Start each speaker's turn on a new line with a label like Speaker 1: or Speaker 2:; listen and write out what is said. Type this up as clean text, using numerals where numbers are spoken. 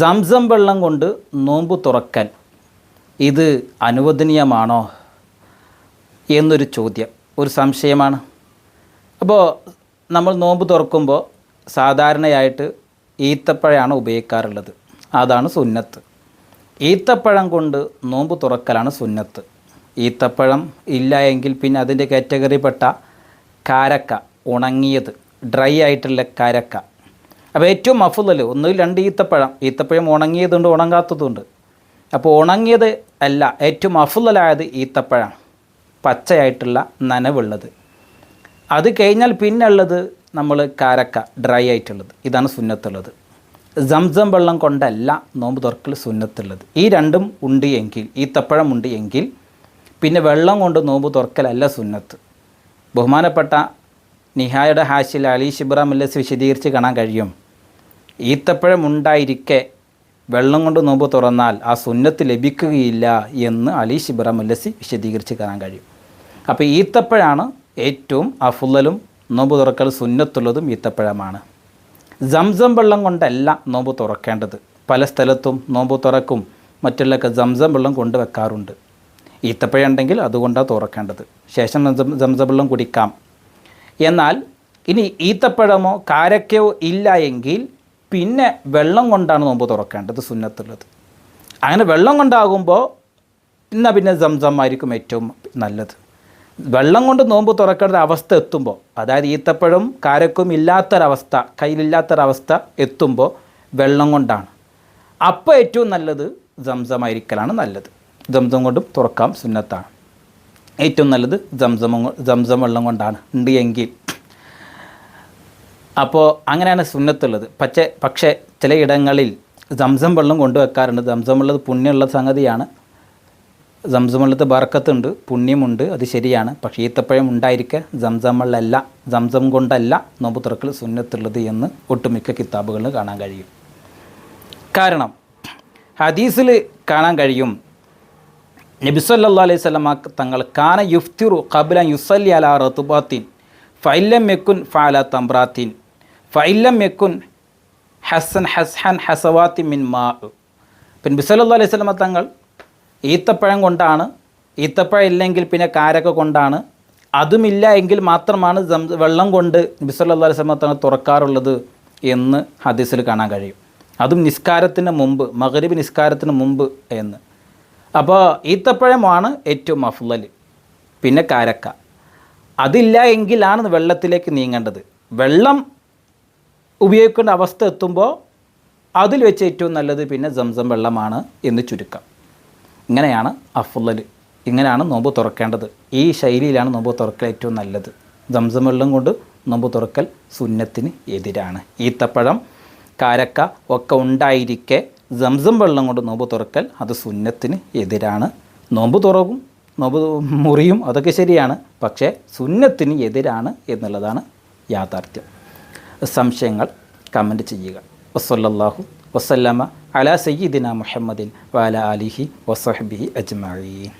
Speaker 1: Zamzam വെള്ളം കൊണ്ട് നോമ്പ് തുറക്കൽ ഇത് അനുവദനീയമാണോ എന്നൊരു ചോദ്യം, ഒരു സംശയമാണ്. അപ്പോൾ നമ്മൾ നോമ്പ് തുറക്കുമ്പോൾ സാധാരണയായിട്ട് ഈത്തപ്പഴമാണ് ഉപയോഗിക്കാറുള്ളത്. അതാണ് സുന്നത്ത്. ഈത്തപ്പഴം കൊണ്ട് നോമ്പ് തുറക്കലാണ് സുന്നത്ത്. ഈത്തപ്പഴം ഇല്ല എങ്കിൽ പിന്നെ അതിൻ്റെ കാറ്റഗറിപ്പെട്ട കാരക്ക, ഉണങ്ങിയത്, ഡ്രൈ ആയിട്ടുള്ള കാരക്ക. അപ്പോൾ ഏറ്റവും അഫ്ളൽ ഒന്നുകിൽ 2 ഈത്തപ്പഴം ഉണങ്ങിയതുണ്ട്, ഉണങ്ങാത്തതുണ്ട്. അപ്പോൾ ഉണങ്ങിയത് അല്ല, ഏറ്റവും അഫ്ളലായത് ഈത്തപ്പഴം, പച്ചയായിട്ടുള്ള നനവുള്ളത്. അത് കഴിഞ്ഞാൽ പിന്നെ ഉള്ളത് നമ്മൾ കാരക്ക, ഡ്രൈ ആയിട്ടുള്ളത്. ഇതാണ് സുന്നത്തുള്ളത്. സംസം വെള്ളം കൊണ്ടല്ല നോമ്പ് തുറക്കൽ സുന്നത്തുള്ളത്. ഈ രണ്ടും ഉണ്ട് എങ്കിൽ, ഈത്തപ്പഴം ഉണ്ട് എങ്കിൽ പിന്നെ വെള്ളം കൊണ്ട് നോമ്പ് തുറക്കലല്ല സുന്നത്ത്. ബഹുമാനപ്പെട്ട നിഹായുടെ ഹാഷിൽ അലി ഷിബ്ര മുല്ലസ് വിശദീകരിച്ച് കാണാൻ കഴിയും, ഈത്തപ്പഴം ഉണ്ടായിരിക്കെ വെള്ളം കൊണ്ട് നോമ്പ് തുറന്നാൽ ആ സുന്നത്ത് ലഭിക്കുകയില്ല എന്ന് അലി ഷിബ്ര മുല്ലസി വിശദീകരിച്ച് കാണാൻ കഴിയും. അപ്പോൾ ഈത്തപ്പഴമാണ് ഏറ്റവും അഫ്ളലും നോമ്പ് തുറക്കൽ സുന്നത്തുള്ളതും ഈത്തപ്പഴമാണ്. സംസം വെള്ളം കൊണ്ടല്ല നോമ്പ് തുറക്കേണ്ടത്. പല സ്ഥലത്തും നോമ്പ് തുറക്കും മറ്റുള്ളൊക്കെ സംസം വെള്ളം കൊണ്ട് വെക്കാറുണ്ട്. ഈത്തപ്പഴം ഉണ്ടെങ്കിൽ അതുകൊണ്ടാണ് തുറക്കേണ്ടത്. ശേഷം സംസം വെള്ളം കുടിക്കാം. എന്നാൽ ഇനി ഈത്തപ്പഴമോ കാരക്കയോ ഇല്ല എങ്കിൽ പിന്നെ വെള്ളം കൊണ്ടാണ് നോമ്പ് തുറക്കേണ്ടത് സുന്നത്തുള്ളത്. അങ്ങനെ വെള്ളം കൊണ്ടാകുമ്പോൾ എന്നാൽ പിന്നെ സംസം ആയിരിക്കും ഏറ്റവും നല്ലത്. വെള്ളം കൊണ്ട് നോമ്പ് തുറക്കേണ്ട അവസ്ഥ എത്തുമ്പോൾ, അതായത് ഈത്തപ്പഴം കാരക്കും ഇല്ലാത്തൊരവസ്ഥ, കയ്യിലില്ലാത്തൊരവസ്ഥ എത്തുമ്പോൾ വെള്ളം കൊണ്ടാണ്. അപ്പോൾ ഏറ്റവും നല്ലത് സംസമായിരിക്കലാണ് നല്ലത്. സംസം കൊണ്ടും തുറക്കാം, സുന്നത്താണ്. ഏറ്റവും നല്ലത് സംസം വെള്ളം കൊണ്ടാണ് ഉണ്ട് എങ്കിൽ. അപ്പോൾ അങ്ങനെയാണ് സുന്നത്തുള്ളത്. പക്ഷേ ചിലയിടങ്ങളിൽ സംസം വെള്ളം കൊണ്ടുവെക്കാറുണ്ട്. സംസം വെള്ളം പുണ്യമുള്ള സംഗതിയാണ്. സംസം വെള്ളത്ത് ബർക്കത്തുണ്ട്, പുണ്യമുണ്ട്, അത് ശരിയാണ്. പക്ഷേ ഈത്തപ്പഴം ഉണ്ടായിരിക്കെ സംസം വെള്ളമല്ല, സംസം കൊണ്ടല്ല നോമ്പ് തുറക്കൽ സുന്നത്തുള്ളത് എന്ന് ഒട്ടുമിക്ക കിതാബുകളിൽ കാണാൻ കഴിയും. കാരണം ഹദീസിൽ കാണാൻ കഴിയും, നബി സല്ലല്ലാഹു അലൈഹി വസല്ലം തങ്ങൾ കാന യുഫ്തിറു ഖബ്ല യുസല്ലി അലാ റത്ബാത്തിൻ ഫഇല്ലം യകുൻ ഫഅല തംറാത്തിൻ ഫഇല്ലം യകുൻ ഹസ്ഹൻ ഹസവാത്തി മിൻ മാ. നബി സല്ലല്ലാഹു അലൈഹി വസല്ലം തങ്ങൾ ഈത്തപ്പഴം കൊണ്ടാണ്, ഈത്തപ്പഴം ഇല്ലെങ്കിൽ പിന്നെ കാരക്ക കൊണ്ടാണ്, അതുമില്ല എങ്കിൽ മാത്രമാണ് വെള്ളം കൊണ്ട് നബി സല്ലല്ലാഹു അലൈഹി വസല്ലം തങ്ങൾ തുറക്കാറുള്ളത് എന്ന് ഹദീസിൽ കാണാൻ കഴിയും. അതും നിസ്കാരത്തിന് മുമ്പ്, മഗ്രിബ് നിസ്കാരത്തിന് മുമ്പ് എന്ന്. അപ്പോൾ ഈത്തപ്പഴമാണ് ഏറ്റവും അഫ്ളൽ, പിന്നെ കാരക്ക. അതില്ല എങ്കിലാണ് വെള്ളത്തിലേക്ക് നീങ്ങേണ്ടത്. വെള്ളം ഉപയോഗിക്കേണ്ട അവസ്ഥ എത്തുമ്പോൾ അതിൽ വെച്ച് ഏറ്റവും നല്ലത് പിന്നെ സംസം വെള്ളമാണ് എന്ന് ചുരുക്കം. ഇങ്ങനെയാണ് അഫ്ളൽ, ഇങ്ങനെയാണ് നോമ്പ് തുറക്കേണ്ടത്. ഈ ശൈലിയിലാണ് നോമ്പ് തുറക്കൽ ഏറ്റവും നല്ലത്. സംസം വെള്ളം കൊണ്ട് നോമ്പ് തുറക്കൽ സുന്നത്തിന് എതിരാണ്. ഈത്തപ്പഴം കാരക്ക ഒക്കെ ഉണ്ടായിരിക്കെ സംസം വെള്ളം കൊണ്ട് നോമ്പ് തുറക്കൽ അത് സുന്നത്തിന് എതിരാണ്. നോമ്പ് തുറക്കും, നോമ്പ് മുറിയും, അതൊക്കെ ശരിയാണ്. പക്ഷേ സുന്നത്തിന് എതിരാണ് എന്നുള്ളതാണ് യാഥാർത്ഥ്യം. സംശയങ്ങൾ കമൻറ്റ് ചെയ്യുക. വസല്ലല്ലാഹു വസല്ലമ അലാ സയ്യിദിന മുഹമ്മദിൻ വഅലാ ആലിഹി വസഹ്ബിഹി അജ്മഈൻ.